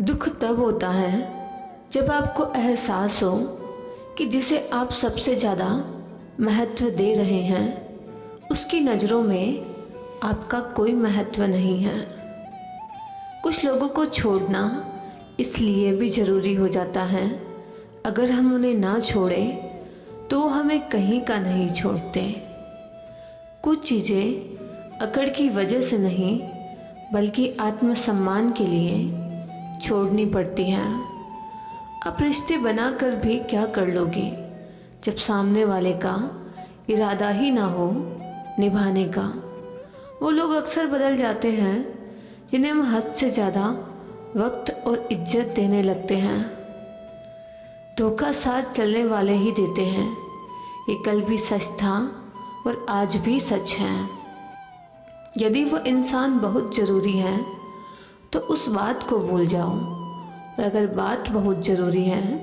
दुख तब होता है जब आपको एहसास हो कि जिसे आप सबसे ज़्यादा महत्व दे रहे हैं उसकी नज़रों में आपका कोई महत्व नहीं है। कुछ लोगों को छोड़ना इसलिए भी ज़रूरी हो जाता है, अगर हम उन्हें ना छोड़ें तो वो हमें कहीं का नहीं छोड़ते। कुछ चीज़ें अकड़ की वजह से नहीं बल्कि आत्मसम्मान के लिए छोड़नी पड़ती हैं। आप रिश्ते बनाकर भी क्या कर लोगे जब सामने वाले का इरादा ही ना हो निभाने का। वो लोग अक्सर बदल जाते हैं जिन्हें हम हद से ज़्यादा वक्त और इज्जत देने लगते हैं। धोखा साथ चलने वाले ही देते हैं, ये कल भी सच था और आज भी सच है। यदि वो इंसान बहुत ज़रूरी है तो उस बात को भूल जाओ, और अगर बात बहुत ज़रूरी है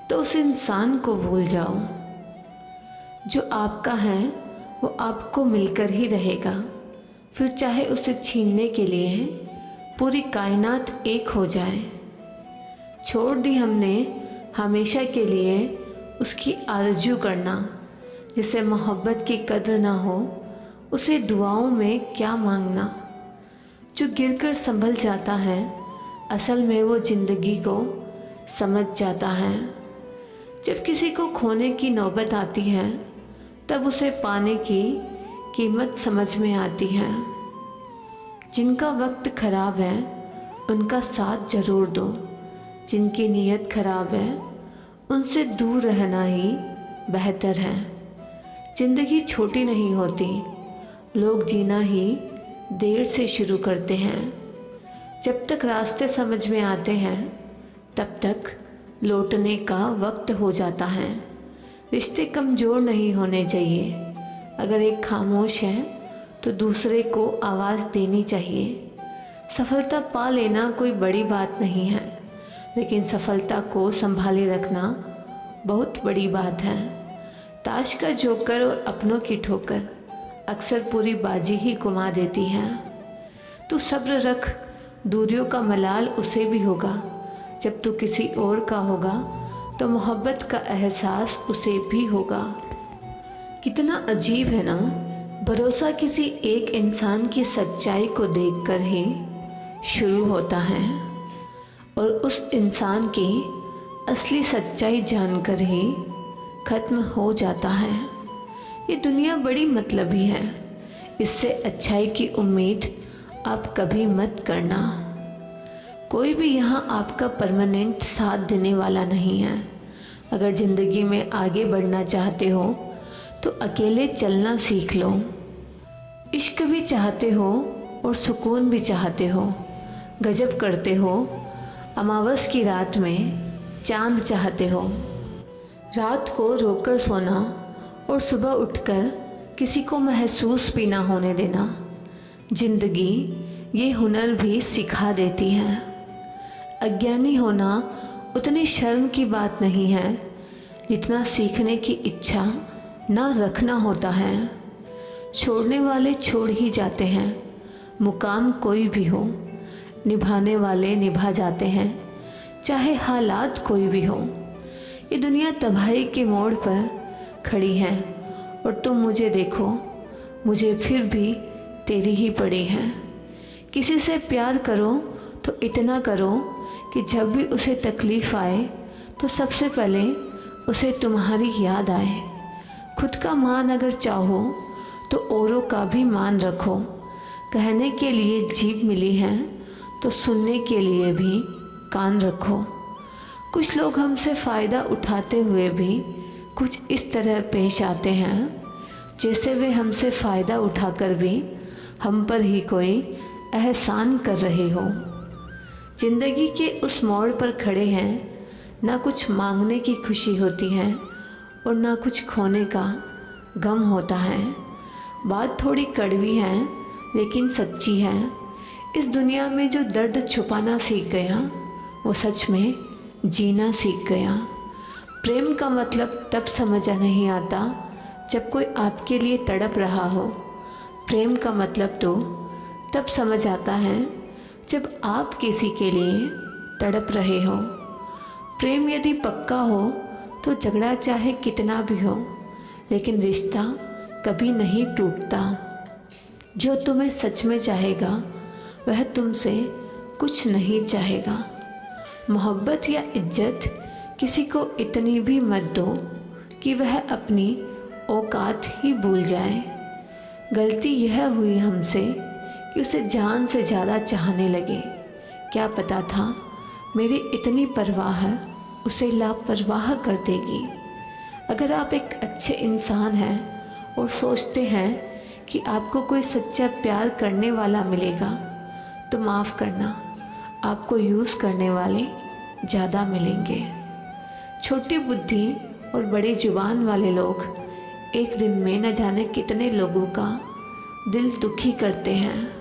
तो उस इंसान को भूल जाओ। जो आपका है वो आपको मिलकर ही रहेगा, फिर चाहे उसे छीनने के लिए पूरी कायनात एक हो जाए। छोड़ दी हमने हमेशा के लिए उसकी आरज़ू करना। जिसे मोहब्बत की कद्र ना हो उसे दुआओं में क्या मांगना। जो गिरकर संभल जाता है असल में वो ज़िंदगी को समझ जाता है। जब किसी को खोने की नौबत आती है तब उसे पाने की कीमत समझ में आती है। जिनका वक्त ख़राब है उनका साथ ज़रूर दो, जिनकी नीयत ख़राब है उनसे दूर रहना ही बेहतर है। ज़िंदगी छोटी नहीं होती, लोग जीना ही देर से शुरू करते हैं। जब तक रास्ते समझ में आते हैं तब तक लौटने का वक्त हो जाता है। रिश्ते कमज़ोर नहीं होने चाहिए। अगर एक खामोश है तो दूसरे को आवाज़ देनी चाहिए। सफलता पा लेना कोई बड़ी बात नहीं है, लेकिन सफलता को संभाले रखना बहुत बड़ी बात है। ताश का जोकर और अपनों की ठोकर अक्सर पूरी बाजी ही घुमा देती है। तू सब्र रख, दूरियों का मलाल उसे भी होगा। जब तू किसी और का होगा तो मोहब्बत का एहसास उसे भी होगा। कितना अजीब है ना, भरोसा किसी एक इंसान की सच्चाई को देखकर ही शुरू होता है और उस इंसान की असली सच्चाई जानकर ही ख़त्म हो जाता है। ये दुनिया बड़ी मतलबी है, इससे अच्छाई की उम्मीद आप कभी मत करना। कोई भी यहाँ आपका परमानेंट साथ देने वाला नहीं है। अगर ज़िंदगी में आगे बढ़ना चाहते हो तो अकेले चलना सीख लो। इश्क भी चाहते हो और सुकून भी चाहते हो, गजब करते हो। अमावस की रात में चांद चाहते हो। रात को रोकर सोना और सुबह उठकर किसी को महसूस भी ना होने देना। जिंदगी ये हुनर भी सिखा देती है। अज्ञानी होना उतनी शर्म की बात नहीं है जितना सीखने की इच्छा ना रखना होता है। छोड़ने वाले छोड़ ही जाते हैं, मुकाम कोई भी हो। निभाने वाले निभा जाते हैं, चाहे हालात कोई भी हो। ये दुनिया तबाही के मोड़ पर खड़ी है और तुम मुझे देखो, मुझे फिर भी तेरी ही पड़ी है। किसी से प्यार करो तो इतना करो कि जब भी उसे तकलीफ़ आए तो सबसे पहले उसे तुम्हारी याद आए। खुद का मान अगर चाहो तो औरों का भी मान रखो। कहने के लिए जीभ मिली है तो सुनने के लिए भी कान रखो। कुछ लोग हमसे फ़ायदा उठाते हुए भी कुछ इस तरह पेश आते हैं जैसे वे हमसे फ़ायदा उठाकर भी हम पर ही कोई एहसान कर रहे हो। ज़िंदगी के उस मोड़ पर खड़े हैं, ना कुछ मांगने की खुशी होती है और ना कुछ खोने का गम होता है। बात थोड़ी कड़वी है लेकिन सच्ची है। इस दुनिया में जो दर्द छुपाना सीख गया वो सच में जीना सीख गया। प्रेम का मतलब तब समझ नहीं आता जब कोई आपके लिए तड़प रहा हो। प्रेम का मतलब तो तब समझ आता है जब आप किसी के लिए तड़प रहे हो। प्रेम यदि पक्का हो तो झगड़ा चाहे कितना भी हो, लेकिन रिश्ता कभी नहीं टूटता। जो तुम्हें सच में चाहेगा वह तुमसे कुछ नहीं चाहेगा। मोहब्बत या इज्जत किसी को इतनी भी मत दो कि वह अपनी औकात ही भूल जाए। गलती यह हुई हमसे कि उसे जान से ज़्यादा चाहने लगे। क्या पता था मेरी इतनी परवाह उसे लापरवाह कर देगी। अगर आप एक अच्छे इंसान हैं और सोचते हैं कि आपको कोई सच्चा प्यार करने वाला मिलेगा तो माफ़ करना, आपको यूज़ करने वाले ज़्यादा मिलेंगे। छोटी बुद्धि और बड़ी जुबान वाले लोग एक दिन में न जाने कितने लोगों का दिल दुखी करते हैं।